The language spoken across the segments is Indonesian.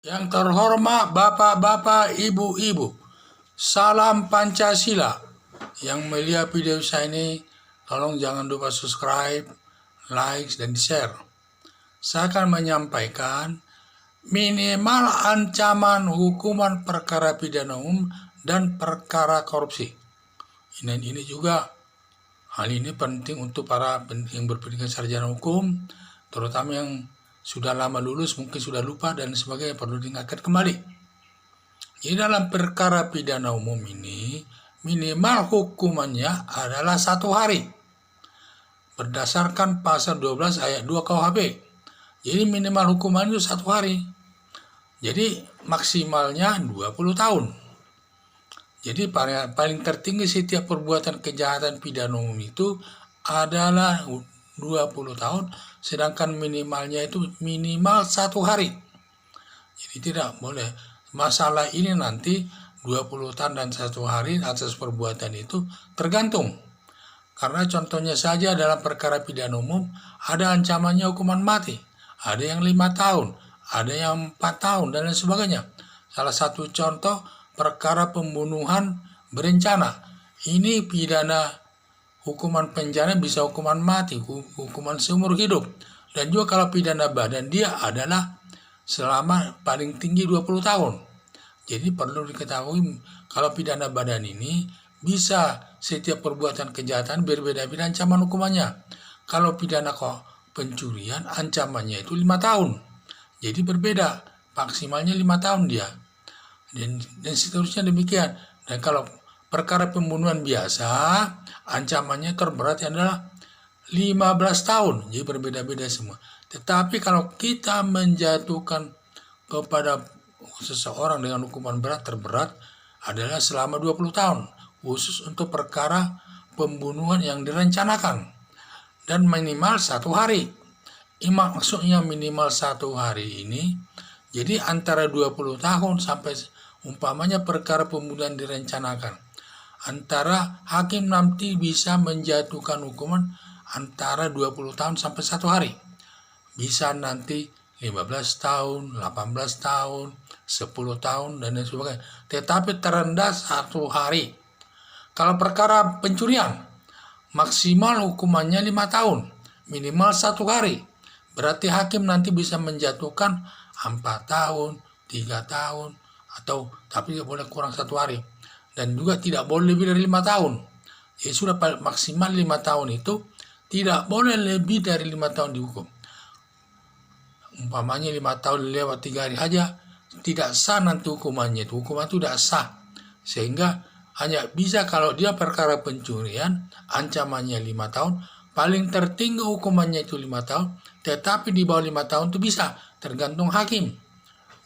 Yang terhormat Bapak-Bapak, Ibu-Ibu, salam Pancasila. Yang melihat video saya ini, tolong jangan lupa subscribe, like, dan share. Saya akan menyampaikan minimal ancaman hukuman perkara pidana umum dan perkara korupsi. Ini juga, hal ini penting untuk para yang berpendidikan sarjana hukum, terutama yang sudah lama lulus, mungkin sudah lupa dan sebagainya, perlu diingatkan kembali. Jadi dalam perkara pidana umum ini, minimal hukumannya adalah 1 hari. Berdasarkan pasal 12 ayat 2 KUHP. Jadi minimal hukuman itu 1 hari. Jadi maksimalnya 20 tahun. Jadi paling tertinggi setiap perbuatan kejahatan pidana umum itu adalah 20 tahun, sedangkan minimalnya itu minimal 1 hari. Jadi tidak boleh. Masalah ini nanti 20 tahun dan 1 hari atas perbuatan itu tergantung. Karena contohnya saja dalam perkara pidana umum ada ancamannya hukuman mati. Ada yang 5 tahun, ada yang 4 tahun, dan lain sebagainya. Salah satu contoh perkara pembunuhan berencana. Ini pidana hukuman penjara bisa hukuman mati, hukuman seumur hidup. Dan juga kalau pidana badan dia adalah selama paling tinggi 20 tahun. Jadi perlu diketahui kalau pidana badan ini bisa setiap perbuatan kejahatan berbeda-beda ancaman hukumannya. Kalau pidana pencurian ancamannya itu 5 tahun. Jadi berbeda, maksimalnya 5 tahun dia. Dan seterusnya demikian. Dan kalau perkara pembunuhan biasa, ancamannya terberat adalah 15 tahun. Jadi berbeda-beda semua. Tetapi kalau kita menjatuhkan kepada seseorang dengan hukuman berat terberat adalah selama 20 tahun. Khusus untuk perkara pembunuhan yang direncanakan. Dan minimal 1 hari. Maksudnya minimal 1 hari ini, jadi antara 20 tahun sampai umpamanya perkara pembunuhan direncanakan. Antara hakim nanti bisa menjatuhkan hukuman antara 20 tahun sampai 1 hari. Bisa nanti 15 tahun, 18 tahun, 10 tahun, dan lain sebagainya. Tetapi terendah 1 hari. Kalau perkara pencurian, maksimal hukumannya 5 tahun, minimal 1 hari. Berarti hakim nanti bisa menjatuhkan 4 tahun, 3 tahun, atau tapi tidak boleh kurang 1 hari. Dan juga tidak boleh lebih dari 5 tahun. Jadi sudah maksimal 5 tahun itu tidak boleh lebih dari 5 tahun dihukum. Umpamanya 5 tahun lewat 3 hari saja, tidak sah nanti hukumannya. Hukuman itu tidak sah. Sehingga hanya bisa kalau dia perkara pencurian, ancamannya 5 tahun, paling tertinggi hukumannya itu 5 tahun, tetapi di bawah 5 tahun itu bisa, tergantung hakim.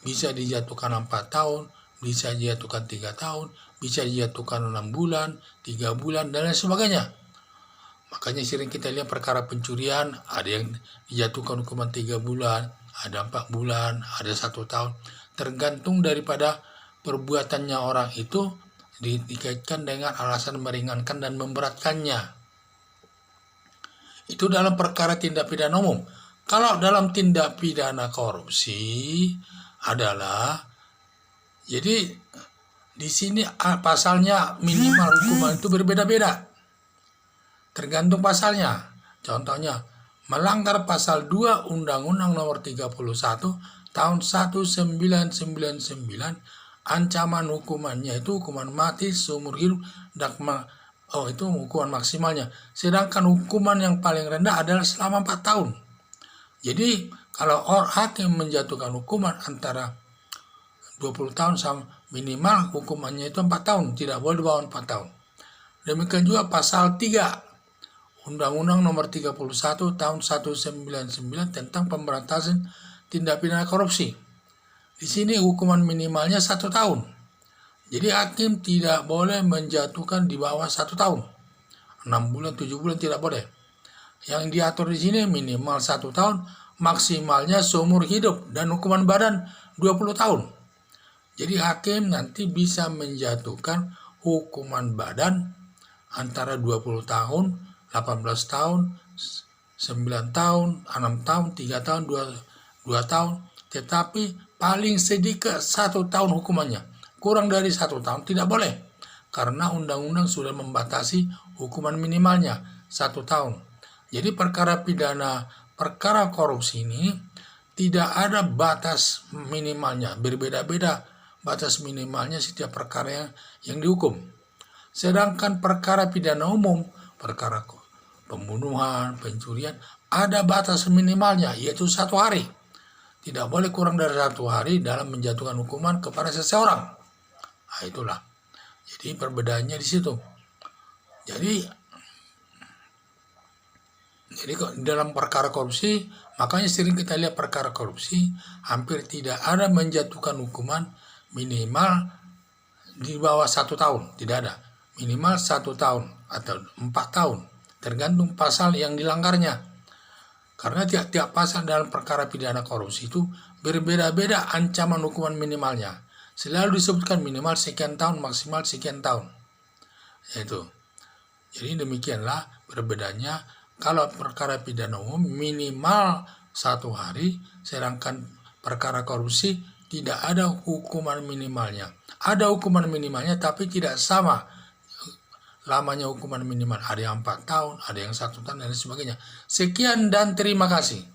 Bisa dijatuhkan 4 tahun, bisa dijatuhkan 3 tahun, bisa dijatuhkan 6 bulan, 3 bulan, dan lain sebagainya. Makanya sering kita lihat perkara pencurian, ada yang dijatuhkan hukuman 3 bulan, ada 4 bulan, ada 1 tahun. Tergantung daripada perbuatannya orang itu dikaitkan dengan alasan meringankan dan memberatkannya. Itu dalam perkara tindak pidana umum. Kalau dalam tindak pidana korupsi adalah, jadi di sini pasalnya minimal hukuman itu berbeda-beda. Tergantung pasalnya. Contohnya, melanggar pasal 2 Undang-Undang Nomor 31 tahun 1999, ancaman hukumannya itu hukuman mati seumur hidup, itu hukuman maksimalnya. Sedangkan hukuman yang paling rendah adalah selama 4 tahun. Jadi kalau hakim menjatuhkan hukuman antara 20 tahun sama minimal hukumannya itu 4 tahun, tidak boleh di bawah 4 tahun. Demikian juga pasal 3 Undang-Undang Nomor 31 tahun 1999 tentang pemberantasan tindak pidana korupsi. Di sini hukuman minimalnya 1 tahun. Jadi hakim tidak boleh menjatuhkan di bawah 1 tahun. 6 bulan, 7 bulan tidak boleh. Yang diatur di sini minimal 1 tahun, maksimalnya seumur hidup, dan hukuman badan 20 tahun. Jadi hakim nanti bisa menjatuhkan hukuman badan antara 20 tahun, 18 tahun, 9 tahun, 6 tahun, 3 tahun, 2 tahun. Tetapi paling sedikit 1 tahun hukumannya. Kurang dari 1 tahun tidak boleh. Karena undang-undang sudah membatasi hukuman minimalnya 1 tahun. Jadi perkara pidana, perkara korupsi ini tidak ada batas minimalnya. Berbeda-beda batas minimalnya setiap perkara yang dihukum. Sedangkan perkara pidana umum, perkara pembunuhan, pencurian, ada batas minimalnya, yaitu 1 hari. Tidak boleh kurang dari 1 hari dalam menjatuhkan hukuman kepada seseorang. Nah, itulah. Jadi perbedaannya di situ. Jadi dalam perkara korupsi, makanya sering kita lihat perkara korupsi hampir tidak ada menjatuhkan hukuman minimal di bawah 1 tahun, tidak ada. Minimal 1 tahun atau 4 tahun, tergantung pasal yang dilanggarnya. Karena tiap-tiap pasal dalam perkara pidana korupsi itu berbeda-beda ancaman hukuman minimalnya. Selalu disebutkan minimal sekian tahun, maksimal sekian tahun. Itu. Jadi demikianlah perbedaannya. Kalau perkara pidana umum minimal 1 hari, sedangkan perkara korupsi tidak ada hukuman minimalnya. Ada hukuman minimalnya tapi tidak sama lamanya hukuman minimal. Ada yang 4 tahun, ada yang 1 tahun, dan sebagainya. Sekian dan terima kasih.